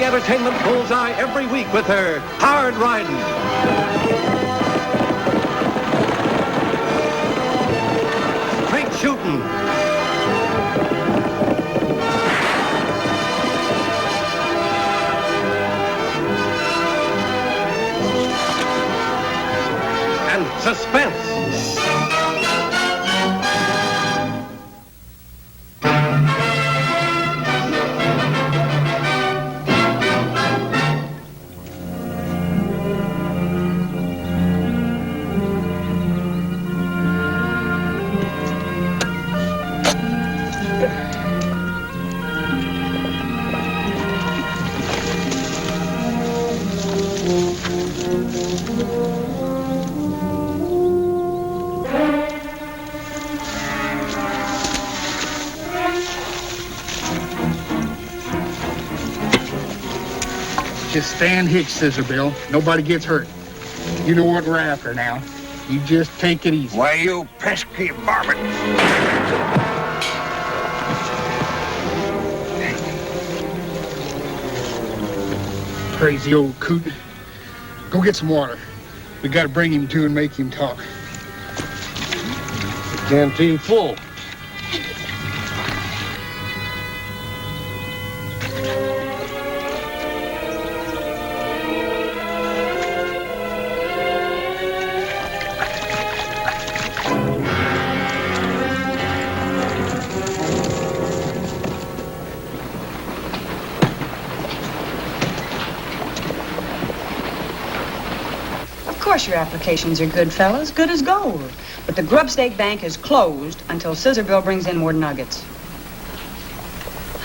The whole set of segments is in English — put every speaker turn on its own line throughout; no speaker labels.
the entertainment bullseye every week with her hard riding. Straight shooting. And suspense.
Just stand hitch, Scissor Bill. Nobody gets hurt. You know what we're after now. You just take it easy.
Why, you pesky varmint.
Crazy old coot. Go get some water. We gotta bring him to and make him talk.
The canteen full.
Of course your applications are good, fellas, good as gold. But the Grubstake Bank is closed until Scissor Bill brings in more nuggets.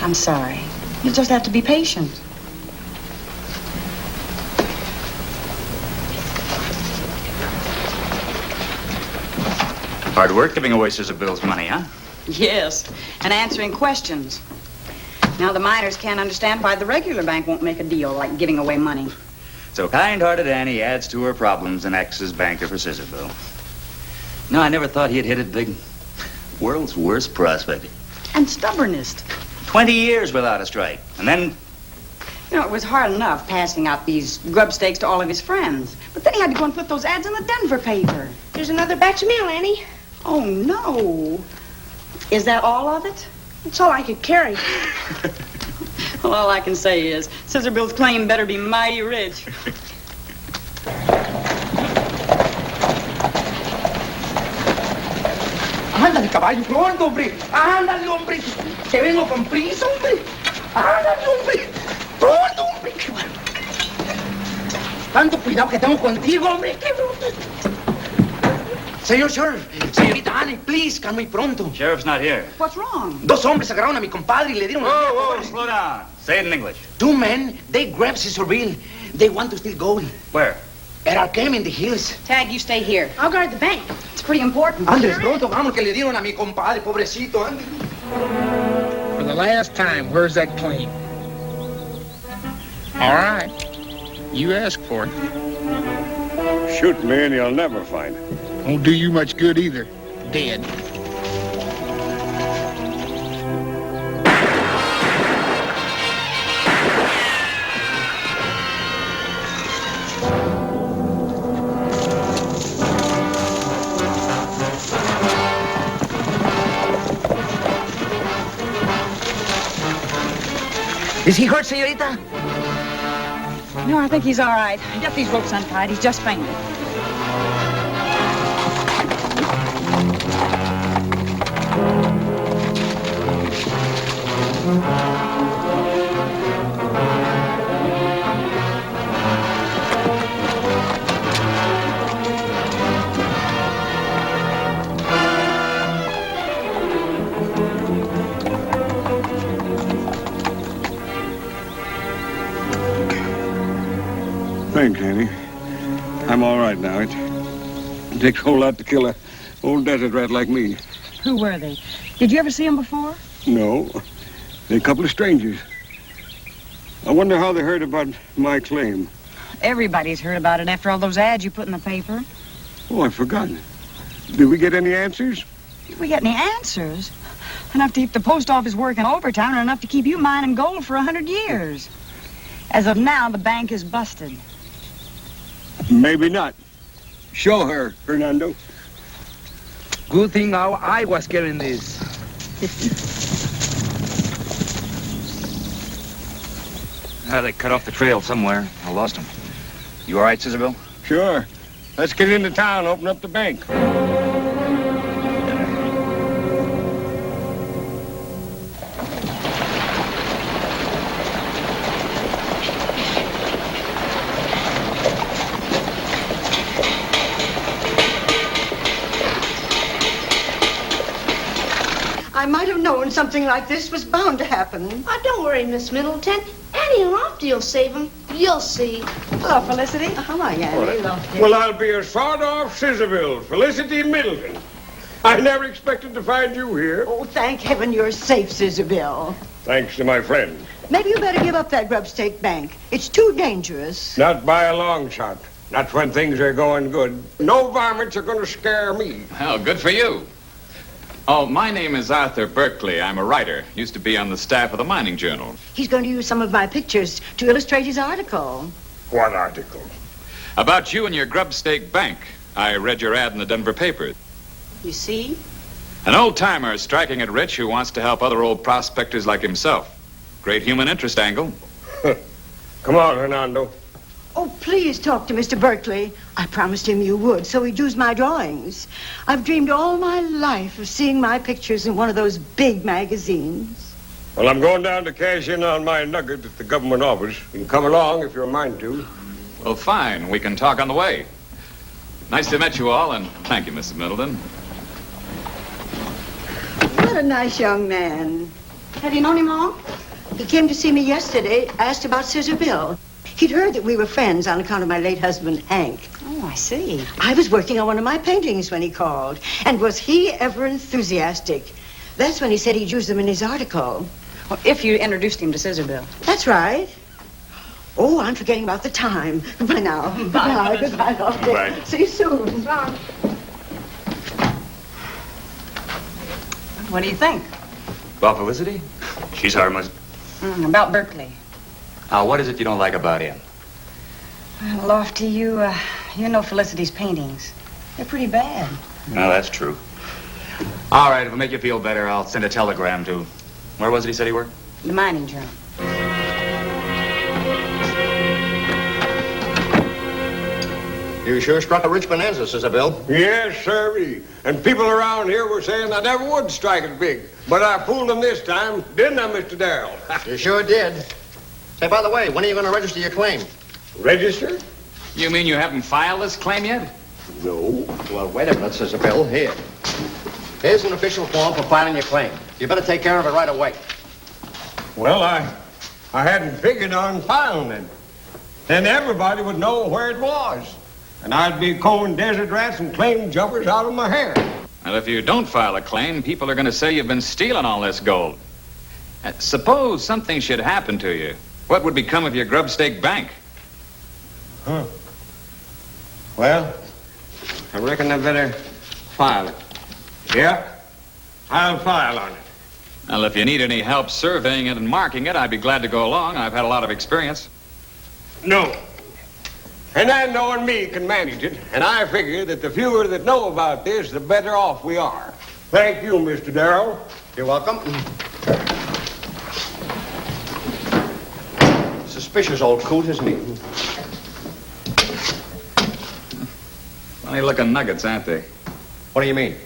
I'm sorry. You'll just have to be patient.
Hard work giving away Scissor Bill's money, huh?
Yes, and answering questions. Now the miners can't understand why the regular bank won't make a deal like giving away money.
So kind-hearted Annie adds to her problems and acts as banker for Scissor Bill. No, I never thought he'd hit it big. World's worst prospect.
And stubbornest.
20 years without a strike. And then...
You know, it was hard enough passing out these grub stakes to all of his friends. But then he had to go and put those ads in the Denver paper.
There's another batch of mail, Annie.
Oh, no. Is that all of it?
That's all I could carry.
Well, all I can say is, Scissor Bill's claim better be mighty rich.
Ándale, caballo, pronto, hombre. Ándale, hombre. Que vengo con prisa, hombre. Ándale, hombre. Pronto, hombre. Qué bueno. Tanto cuidado que tengo contigo, hombre. Qué bruto. Señor Sheriff, señorita Annie, please, can muy pronto.
Sheriff's not here.
What's wrong?
Dos hombres agarraron a mi compadre y le dieron...
Whoa, slow down. Say it in English.
Two men, they grabbed Scissor Bill. They want to steal gold.
Where?
At our camp in the hills.
Tag, you stay here.
I'll guard the bank.
It's pretty important.
Andres, pronto, vamos, que le dieron a mi compadre, pobrecito. Andres.
For the last time, where's that claim? All right. You asked for it.
Shoot me and you'll never find it.
Won't do you much good either. Dead.
Is he hurt, señorita?
No, I think he's all right. Get these ropes untied. He's just fainted.
Thanks, Annie. I'm all right now. It takes a whole lot to kill a old desert rat like me.
Who were they? Did you ever see them before?
No. They're a couple of strangers. I wonder how they heard about my claim.
Everybody's heard about it after all those ads you put in the paper.
Oh, I forgot. Did we get any answers?
Did we get any answers? Enough to keep the post office working overtime and enough to keep you mining gold for 100 years. As of now, the bank is busted.
Maybe not. Show her, Fernando.
Good thing how I was carrying this.
They cut off the trail somewhere. I lost him. You all right, Scissorville?
Sure. Let's get into town, open up the bank.
I might have known something like this was bound to happen.
Oh, don't worry, Miss Middleton. Annie and Lofty will save him. You'll see.
Hello, Felicity.
How are you, Annie? Lofty?
Well, I'll be as far off Scissorville, Felicity Middleton. I never expected to find you here.
Oh, thank heaven you're safe, Scissorville.
Thanks to my friends.
Maybe you better give up that grubstake bank. It's too dangerous.
Not by a long shot. Not when things are going good. No varmints are going to scare me.
Well, good for you. Oh, my name is Arthur Berkeley. I'm a writer. Used to be on the staff of the Mining Journal.
He's going to use some of my pictures to illustrate his article.
What article?
About you and your grubstake bank. I read your ad in the Denver paper.
You see?
An old-timer striking it rich who wants to help other old prospectors like himself. Great human interest angle.
Come on, Hernando.
Oh, please talk to Mr. Berkeley. I promised him you would, so he'd use my drawings. I've dreamed all my life of seeing my pictures in one of those big magazines.
Well, I'm going down to cash in on my nugget at the government office. You can come along if you're a mind to.
Well, fine. We can talk on the way. Nice to meet you all, and thank you, Mrs. Middleton.
What a nice young man.
Have you known him long?
He came to see me yesterday, asked about Scissorville. He'd heard that we were friends on account of my late husband, Hank.
Oh, I see.
I was working on one of my paintings when he called. And was he ever enthusiastic? That's when he said he'd use them in his article.
Well, if you introduced him to Scissorville.
That's right. Oh, I'm forgetting about the time. Goodbye now. Goodbye. Goodbye, Lofty.
Goodbye.
See you soon.
Bye. What do you think?
About Felicity? She's harmless.
About Berkeley.
Now, what is it you don't like about him?
Well, Lofty, you know Felicity's paintings. They're pretty bad.
Well, that's true. All right, if it'll make you feel better, I'll send a telegram to... Where was it he said he worked?
The Mining Journal.
You sure struck a rich bonanza, Scissorville.
Yes, sir. And people around here were saying I never would strike it big. But I fooled them this time, didn't I, Mr. Darrell?
You sure did. Say, by the way, when are you going to register your claim?
Register?
You mean you haven't filed this claim yet?
No.
Well, wait a minute, Scissorville. Here. Here's an official form for filing your claim. You better take care of it right away.
Well, I hadn't figured on filing it. Then everybody would know where it was. And I'd be combing desert rats and claim jumpers out of my hair.
Well, if you don't file a claim, people are going to say you've been stealing all this gold. Suppose something should happen to you. What would become of your grubstake bank?
Huh. Well, I reckon I better file it. Yeah, I'll file on it.
Well, if you need any help surveying it and marking it, I'd be glad to go along. I've had a lot of experience.
No. And I, knowing me, can manage it. And I figure that the fewer that know about this, the better off we are. Thank you, Mr. Darrell.
You're welcome. Suspicious old coot, isn't he?
Funny looking nuggets, aren't they?
What do you mean?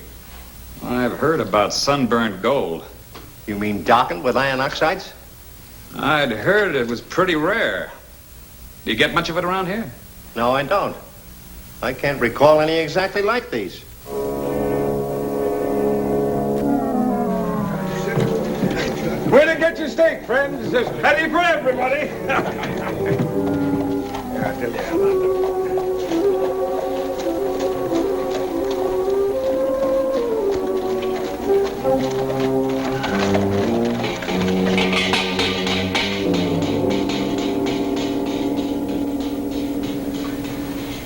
I've heard about sunburned gold.
You mean darkened with iron oxides?
I'd heard it was pretty rare. Do you get much of it around here?
No, I don't. I can't recall any exactly like these.
Where to get your steak, friends? There's plenty for everybody. I'll tell you about them.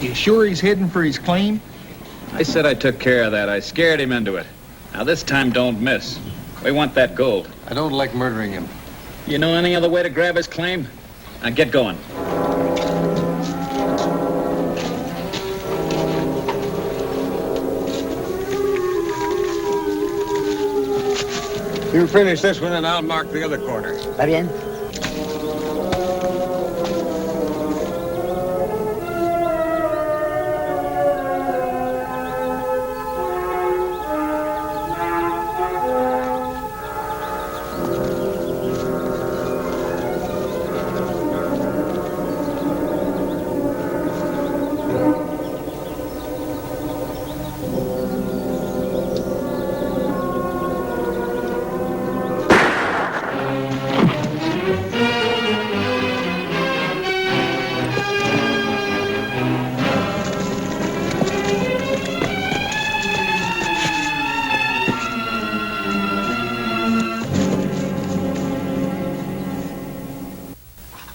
You sure he's heading for his claim?
I said I took care of that. I scared him into it. Now, this time, don't miss. We want that gold.
I don't like murdering him.
You know any other way to grab his claim? Get going.
You finish this one and I'll mark the other corner.
¿Está bien?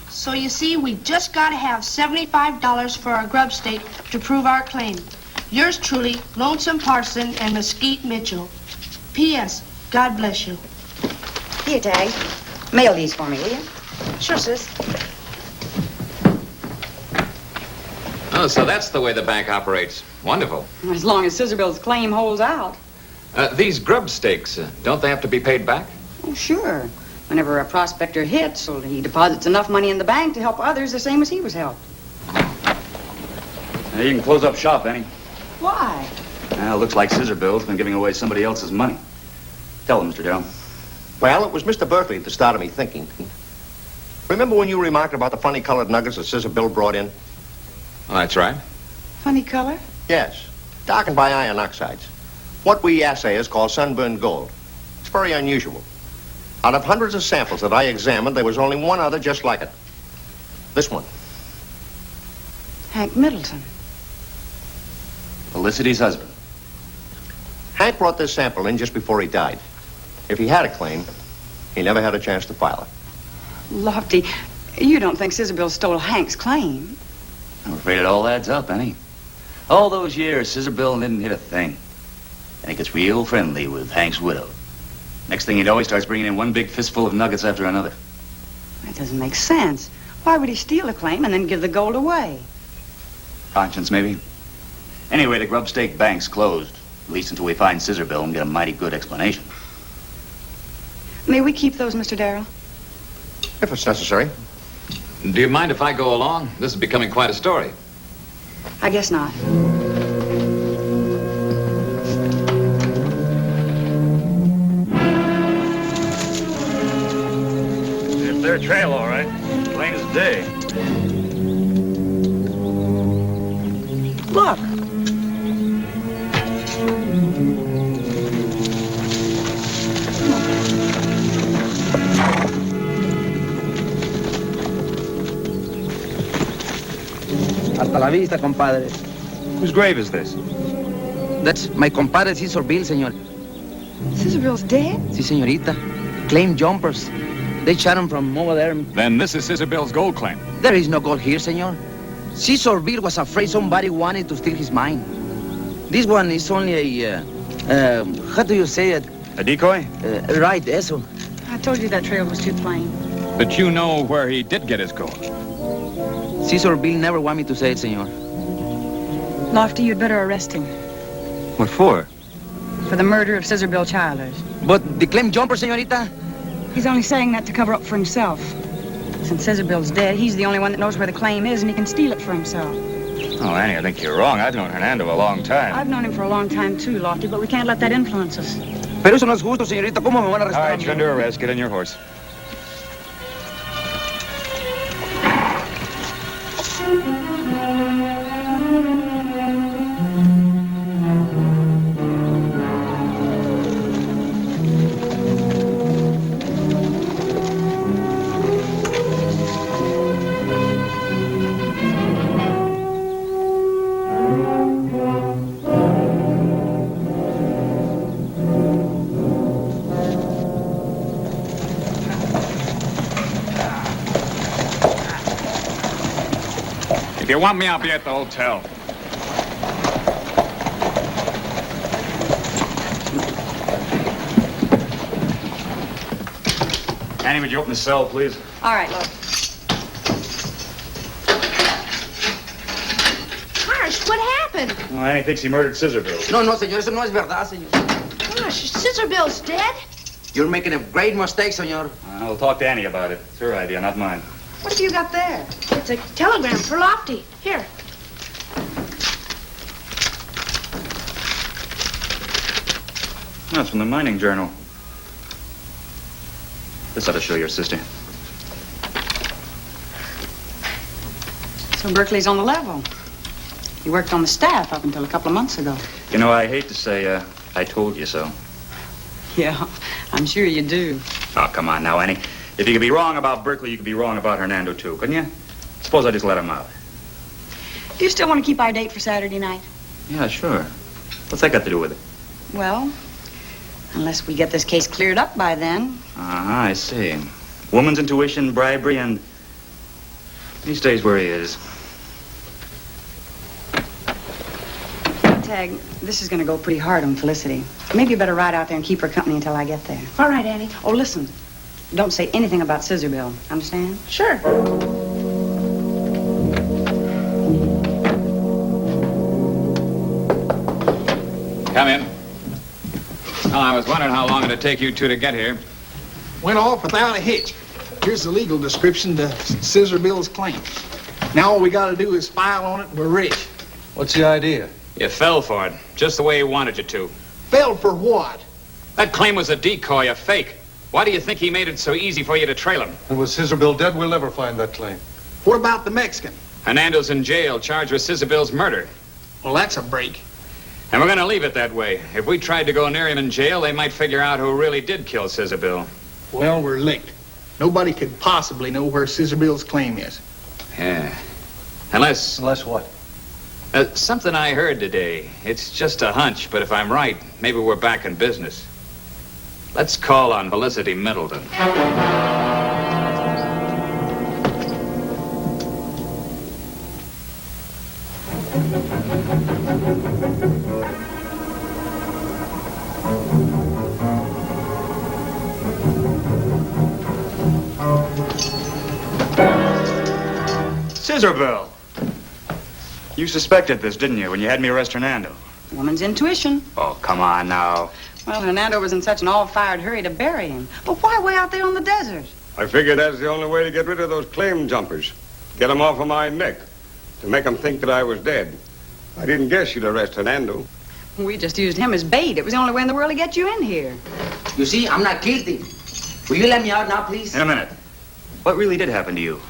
So you see, we just got to have $75 for our grub stake to prove our claim. Yours truly, Lonesome Parson and Mesquite Mitchell. P.S. God bless you.
Here, Tag. Mail these for me, will you?
Sure, sis.
Oh, so that's the way the bank operates. Wonderful.
As long as Scissorbill's claim holds out.
These grub stakes, don't they have to be paid back?
Oh, sure. Whenever a prospector hits, well, he deposits enough money in the bank to help others the same as he was helped.
Now, you can close up shop, Annie.
Why?
Well, looks like Scissorbill's been giving away somebody else's money. Tell them, Mr. Darrell.
Well, it was Mr. Berkeley that started me thinking. Remember when you remarked about the funny colored nuggets that Scissor Bill brought in?
Oh, that's right.
Funny color?
Yes, darkened by iron oxides. What we assayers call sunburned gold. It's very unusual. Out of hundreds of samples that I examined, there was only one other just like it. This one.
Hank Middleton.
Felicity's husband.
Hank brought this sample in just before he died. If he had a claim, he never had a chance to file it.
Lofty, you don't think Scissorbill stole Hank's claim?
I'm afraid it all adds up, Annie. All those years, Scissorbill didn't hit a thing. And he gets real friendly with Hank's widow. Next thing you know, he starts bringing in one big fistful of nuggets after another.
That doesn't make sense. Why would he steal a claim and then give the gold away?
Conscience, maybe. Anyway, the grub stake bank's closed. At least until we find Scissorbill and get a mighty good explanation.
May we keep those, Mr. Darrell?
If it's necessary.
Do you mind if I go along? This is becoming quite a story.
I guess not.
It's their trail, all right. Plain as day.
Look.
Hasta la vista, compadre.
Whose grave is this?
That's my compadre Cesar Bill, senor.
Scissorbill's dead?
Si, señorita. Claim jumpers. They shot him from over there.
Then this is Scissorbill's gold claim.
There is no gold here, senor. Cesar Bill was afraid somebody wanted to steal his mine. This one is only a, how do you say it?
A decoy?
Right, eso.
I told you that trail was too plain.
But you know where he did get his gold.
Cesar Bill never wanted me to say it, senor.
Lofty, you'd better arrest him
What for?
for the murder of Scissorbill Childers.
But the claim jumper, señorita?
He's only saying that to cover up for himself. Since Scissorbill's dead, he's the only one that knows where the claim is, and he can steal it for himself.
Oh, Annie, I think you're wrong. I've known Hernando a long time.
I've known him for a long time, too, Lofty, but we can't let that influence us.
Pero eso no es justo, señorita. ¿Cómo me van a arrestar?
All right, you're under arrest. Get on your horse.
If you want me, I'll be at the hotel.
Annie, would you open the cell, please?
All right, Lofty.
happened?
Well, Annie thinks he murdered Scissorbill.
No, no, señor, eso no es verdad, señor.
Gosh, Scissorbill's dead?
You're making a great mistake, señor.
I'll talk to Annie about it. It's her idea, not mine.
What have you got there?
It's a telegram for Lofty. Here.
That's from the mining journal. This ought to show your sister.
So Berkeley's on the level. He worked on the staff up until a couple of months ago.
You know, I hate to say, I told you so.
Yeah, I'm sure you do.
Oh, come on now, Annie. If you could be wrong about Berkeley, you could be wrong about Hernando, too, couldn't you? Suppose I just let him out.
Do you still want to keep our date for Saturday night?
Yeah, sure. What's that got to do with it?
Well, unless we get this case cleared up by then.
I see. Woman's intuition, bribery, and he stays where he is.
Tag, this is going to go pretty hard on Felicity. Maybe you better ride out there and keep her company until I get there.
All right, Annie.
Oh, listen. Don't say anything about Scissorbill. Understand?
Sure.
Come in. Well, I was wondering how long it'd take you two to get here.
Went off without a hitch. Here's the legal description to Scissorbill's claim. Now all we gotta do is file on it and we're rich.
What's the idea?
You fell for it, just the way he wanted you to.
Fell for what?
That claim was a decoy, a fake. Why do you think he made it so easy for you to trail him?
And with Scissorbill dead, we'll never find that claim.
What about the Mexican?
Hernando's in jail, charged with Scissorbill's murder.
Well, that's a break.
And we're gonna leave it that way. If we tried to go near him in jail, they might figure out who really did kill Scissorbill.
Well, we're licked. Nobody could possibly know where Scissorbill's claim is.
Yeah. Unless...
Unless what?
Something I heard today. It's just a hunch, but if I'm right, maybe we're back in business. Let's call on Felicity Middleton.
Scissorbill! You suspected this, didn't you, when you had me arrest Hernando?
Woman's intuition.
Oh, come on now.
Well, Hernando was in such an all-fired hurry to bury him. But why way out there on the desert?
I figured that's the only way to get rid of those claim jumpers. Get them off of my neck. To make them think that I was dead. I didn't guess you'd arrest Hernando.
We just used him as bait. It was the only way in the world to get you in here.
You see, I'm not guilty. Will you let me out now, please?
In a minute. What really did happen to you?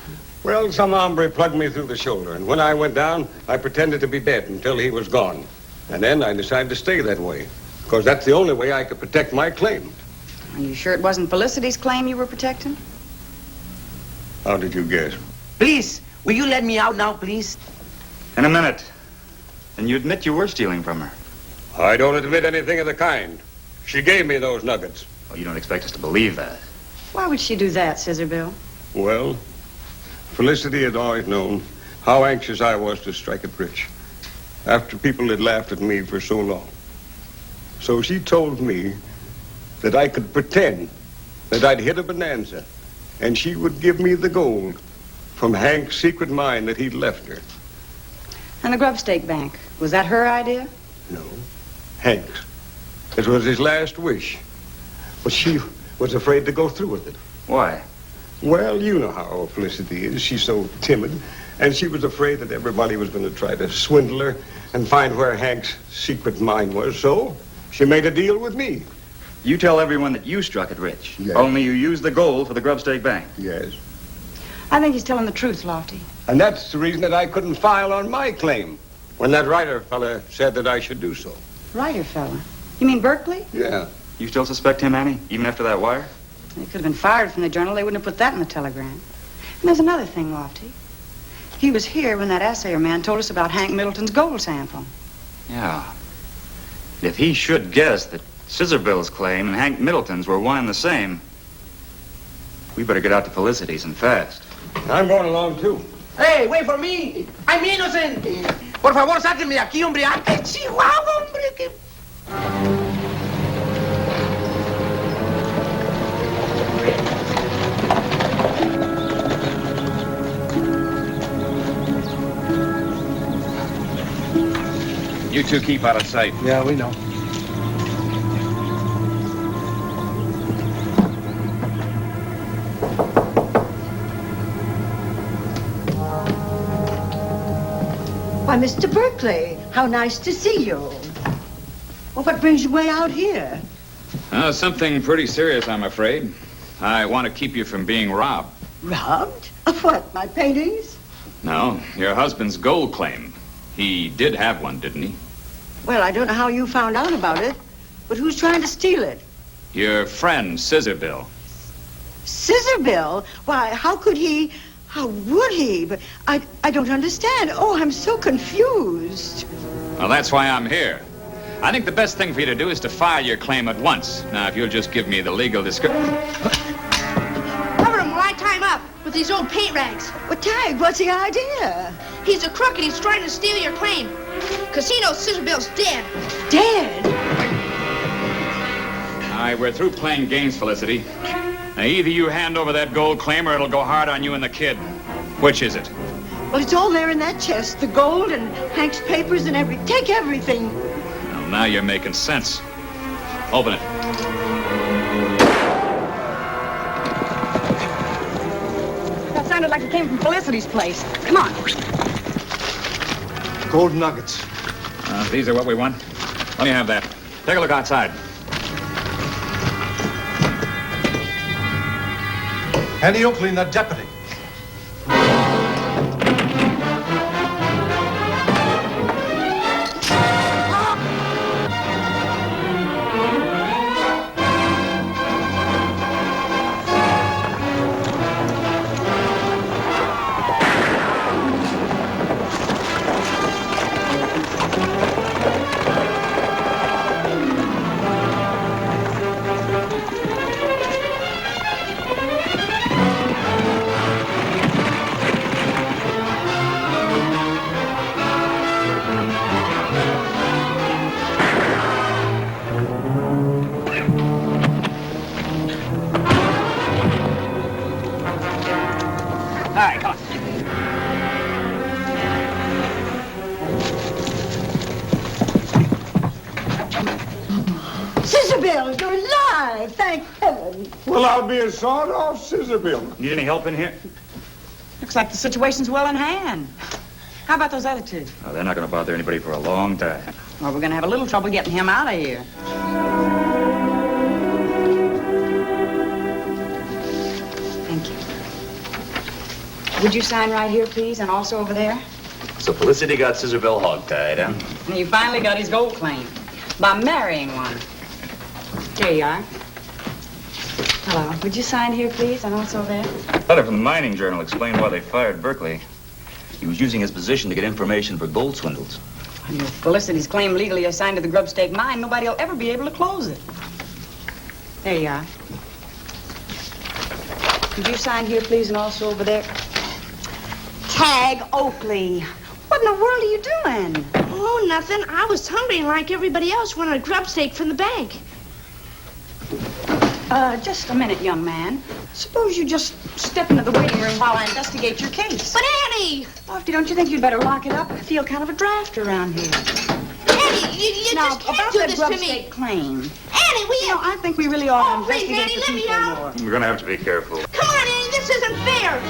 Well, some hombre plugged me through the shoulder, and when I went down, I pretended to be dead until he was gone. And then I decided to stay that way, because that's the only way I could protect my claim.
Are you sure it wasn't Felicity's claim you were protecting?
How did you guess?
Please, will you let me out now, please?
In a minute. And you admit you were stealing from her.
I don't admit anything of the kind. She gave me those nuggets.
Well, you don't expect us to believe that.
Why would she do that, Scissorbill?
Well, Felicity had always known how anxious I was to strike it rich, after people had laughed at me for so long. So she told me that I could pretend that I'd hit a bonanza, and she would give me the gold from Hank's secret mine that he'd left her.
And the grubstake bank, was that her idea?
No, Hank's. It was his last wish. But she was afraid to go through with it.
Why?
Well, you know how Felicity is. She's so timid. And she was afraid that everybody was going to try to swindle her and find where Hank's secret mine was. So she made a deal with me.
You tell everyone that you struck it rich.
Yes.
Only you used the gold for the grubstake bank.
Yes.
I think he's telling the truth, Lofty.
And that's the reason that I couldn't file on my claim when that writer fella said that I should do so.
Writer fella. You mean Berkeley?
Yeah.
You still suspect him, Annie, even after that wire?
He could have been fired from the journal. They wouldn't have put that in the telegram. And there's another thing, Lofty. He was here when that assayer man told us about Hank Middleton's gold sample.
Yeah. If he should guess that Scissorbill's claim and Hank Middleton's were one and the same, we better get out to Felicity's and fast.
I'm going along, too.
Hey, wait for me. I'm innocent. Por favor, sáquenme de aquí, hombre. ¡Ay, qué chihuahua, hombre! ¡Qué...
You two keep out of sight.
Yeah, we know.
Why, Mr. Berkeley, how nice to see you. Well, what brings you way out here?
Something pretty serious, I'm afraid. I want to keep you from being robbed.
Robbed? Of what, my paintings?
No, your husband's gold claim. He did have one, didn't he?
Well, I don't know how you found out about it, but who's trying to steal it?
Your friend, Scissor Bill.
Scissor Bill? Why, how could he... How would he? But I don't understand. Oh, I'm so confused.
Well, that's why I'm here. I think the best thing for you to do is to file your claim at once. Now, if you'll just give me the legal description.
Cover him while I tie him up with these old paint rags.
Well, Tag, what's the idea?
He's a crook and he's trying to steal your claim. Casino Scissor Bill's dead.
Dead?
All right, we're through playing games, Felicity. Now, either you hand over that gold claim or it'll go hard on you and the kid. Which is it?
Well, it's all there in that chest. The gold and Hank's papers and everything. Take everything.
Well, now you're making sense. Open it.
That sounded like it came from Felicity's place. Come on.
Gold nuggets.
These are what we want. Let me have that. Take a look outside.
Annie Oakley and the deputy.
Bill, you're alive, thank heaven.
Well, I'll be a sawed-off Scissor Bill.
Need any help in here?
Looks like the situation's well in hand. How about those other two?
Oh, they're not going to bother anybody for a long time.
Well, we're going to have a little trouble getting him out of here. Thank you. Would you sign right here, please, and also over there?
So Felicity got Scissor Bill hog-tied, huh?
And he finally got his gold claim by marrying one. Here you are. Hello. Would you sign here, please, and also there?
A letter from the Mining Journal explained why they fired Berkeley. He was using his position to get information for gold swindles.
And with Felicity's claim legally assigned to the Grubstake mine, nobody will ever be able to close it. There you are. Could you sign here, please, and also over there? Tag Oakley. What in the world are you doing?
Oh, nothing. I was hungry and like everybody else wanted a grub steak from the bank.
Just a minute, young man. Suppose you just step into the waiting room while I investigate your case.
But Annie!
Lofty, don't you think you'd better lock it up? I feel kind of a draft around here.
Annie, you
Now,
just can't
about
do
that
this to me.
Grubstake claim.
Annie, we...
You know, I think we really ought to
Oh, please,
investigate
Annie,
the
let me
people
out.
more.
We're going to have to be careful.
Come on, Annie, this isn't fair.